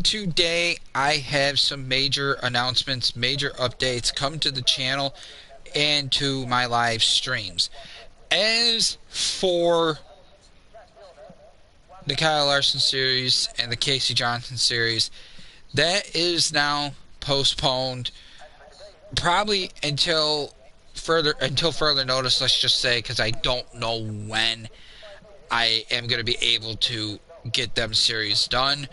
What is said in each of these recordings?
And today I have some major announcements, major updates come to the channel and to my live streams. As for the Kyle Larson series and the Casey Johnson series, that is now postponed probably until further notice, let's just say, because I don't know when I am going to be able to get them series done.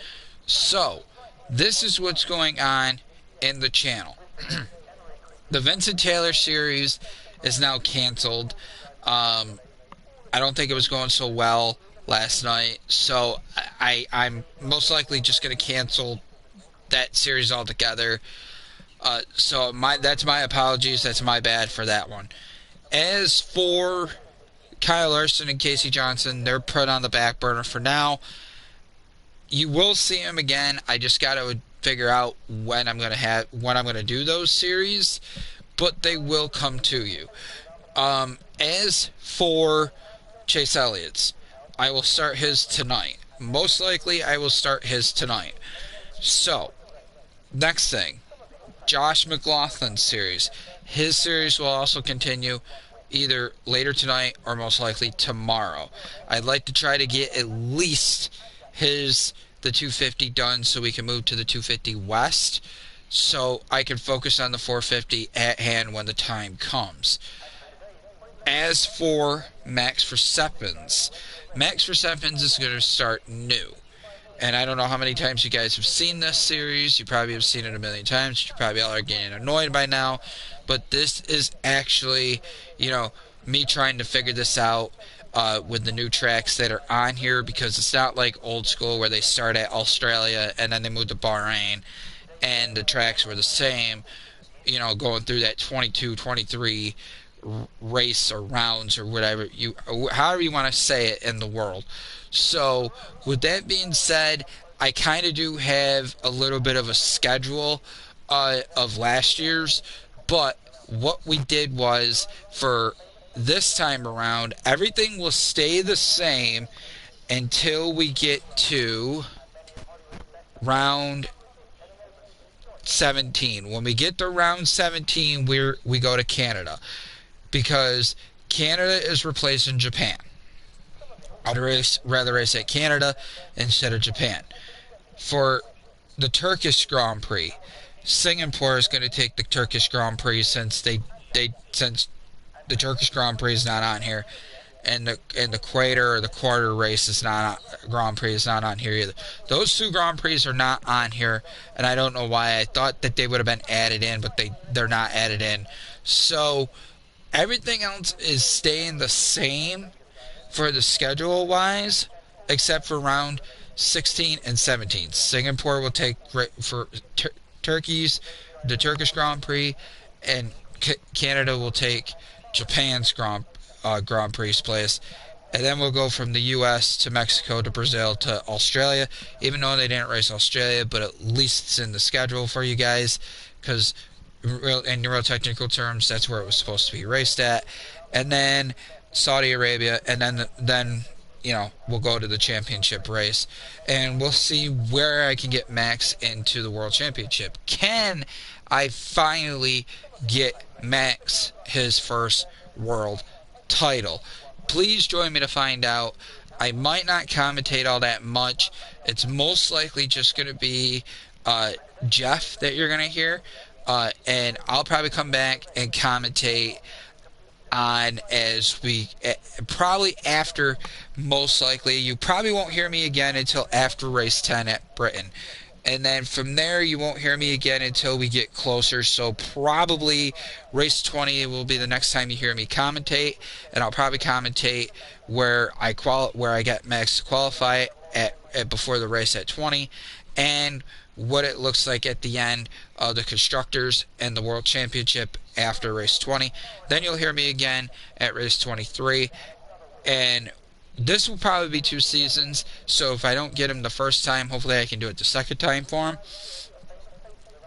So, this is what's going on in the channel. The Vincent Taylor series is now canceled. I don't think it was going so well last night, so I'm most likely just going to cancel that series altogether. That's my apologies. That's my bad for that one. As for Kyle Larson and Casey Johnson, they're put on the back burner for now. You will see them again. I just got to figure out when I'm gonna do those series, but they will come to you. As for Chase Elliott's, I will start his tonight. Most likely, I will start his tonight. So, next thing, Josh McLaughlin's series. His series will also continue either later tonight or most likely tomorrow. I'd like to try to get at least the 250 done so we can move to the 250 West so I can focus on the 450 at hand when the time comes. As for Max Verstappen's is going to start new. And I don't know how many times you guys have seen this series. You probably have seen it a million times. You probably all are getting annoyed by now. But this is actually, me trying to figure this out with the new tracks that are on here, because it's not like old school where they start at Australia and then they move to Bahrain and the tracks were the same, going through that 22, 23 race or rounds or however you want to say it in the world. So, with that being said, I kind of do have a little bit of a schedule of last year's, but what we did was, for this time around, everything will stay the same until we get to round 17. When we get to round 17, we go to Canada, because Canada is replacing Japan. I'd rather race at Canada instead of Japan. For the Turkish Grand Prix, Singapore is going to take the Turkish Grand Prix since since the Turkish Grand Prix is not on here, and the Equator or the quarter race is not Grand Prix is not on here either. Those two Grand Prix are not on here, and I don't know why. I thought that they would have been added in, but they're not added in. So everything else is staying the same for the schedule wise, except for round 16 and 17. Singapore will take for the Turkish Grand Prix, and Canada will take Japan's Grand Prix place. And then we'll go from the U.S. to Mexico to Brazil to Australia, even though they didn't race Australia, but at least it's in the schedule for you guys, because in real technical terms, that's where it was supposed to be raced at. And then Saudi Arabia, and then we'll go to the championship race, and we'll see where I can get Max into the World Championship. Can I finally get Max his first world title? Please join me to find out. I might not commentate all that much. It's most likely just going to be Jeff that you're going to hear, and I'll probably come back and commentate on as we probably after, most likely you probably won't hear me again until after race 10 at Britain, and then from there you won't hear me again until we get closer. So probably race 20 will be the next time you hear me commentate, and I'll probably commentate where I get Max to qualify at before the race at 20, and what it looks like at the end of the Constructors and the World Championship after race 20. Then you'll hear me again at race 23, and this will probably be 2 seasons, so if I don't get him the first time, hopefully I can do it the second time for him.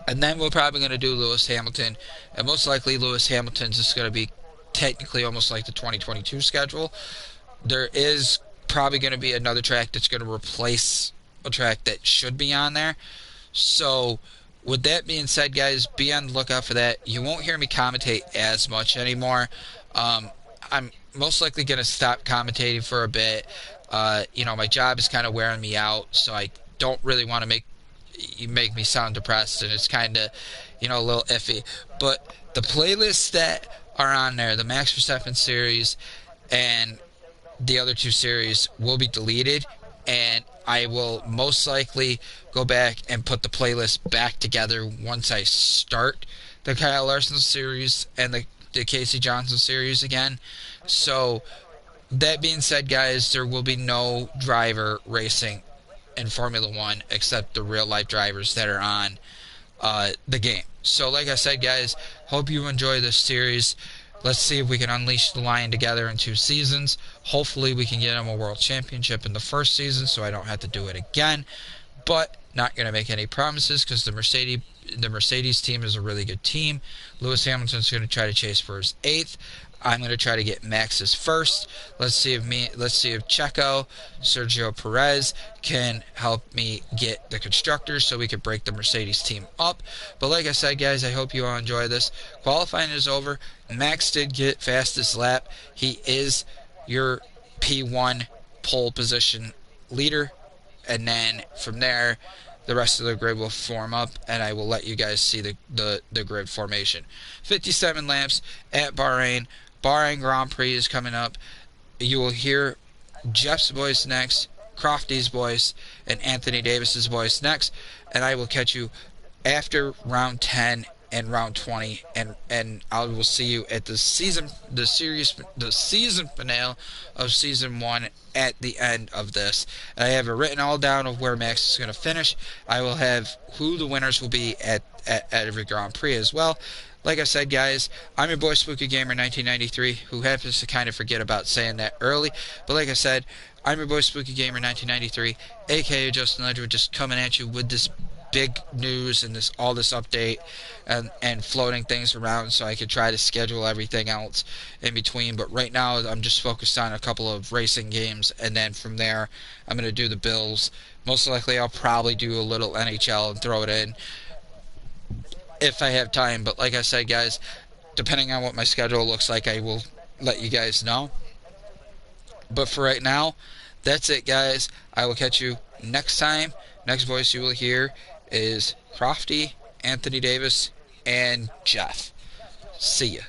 And then we're probably going to do Lewis Hamilton, and most likely Lewis Hamilton's is going to be technically almost like the 2022 schedule. There is probably going to be another track that's going to replace a track that should be on there. So, with that being said, guys, be on the lookout for that. You won't hear me commentate as much anymore. Um, I'm most likely going to stop commentating for a bit. My job is kind of wearing me out, so I don't really want to make me sound depressed, and it's kind of, a little iffy. But the playlists that are on there, the Max Verstappen series and the other two series, will be deleted, and I will most likely go back and put the playlist back together once I start the Kyle Larson series and the Casey Johnson series again. So, that being said, guys, there will be no driver racing in Formula One except the real life drivers that are on the game. So, like I said, guys, hope you enjoy this series. Let's see if we can unleash the lion together in 2 seasons. Hopefully, we can get him a world championship in the first season, so I don't have to do it again. But not going to make any promises because the Mercedes team is a really good team. Lewis Hamilton's going to try to chase for his 8th. I'm going to try to get Max's first. Let's see if Checo, Sergio Perez can help me get the constructors so we could break the Mercedes team up. But like I said, guys, I hope you all enjoy this. Qualifying is over. Max did get fastest lap. He is your P1 pole position leader. And then from there, the rest of the grid will form up, and I will let you guys see the grid formation. 57 laps at Bahrain. Bahrain Grand Prix is coming up. You will hear Jeff's voice next, Crofty's voice, and Anthony Davis's voice next, and I will catch you after round 10 and round 20, and I will see you at the season finale of season 1 at the end of this. And I have it written all down of where Max is going to finish. I will have who the winners will be at every Grand Prix as well. Like I said, guys, I'm your boy Spooky Gamer 1993, who happens to kind of forget about saying that early. But like I said, I'm your boy Spooky Gamer 1993, aka Justin Ledger, just coming at you with this big news and this update and floating things around so I could try to schedule everything else in between. But right now I'm just focused on a couple of racing games, and then from there I'm going to do the Bills. Most likely I'll probably do a little NHL and throw it in if I have time. But like I said, guys, depending on what my schedule looks like, I will let you guys know. But for right now, that's it, guys. I will catch you next time. Next voice you will hear is Crofty, Anthony Davis, and Jeff. See ya.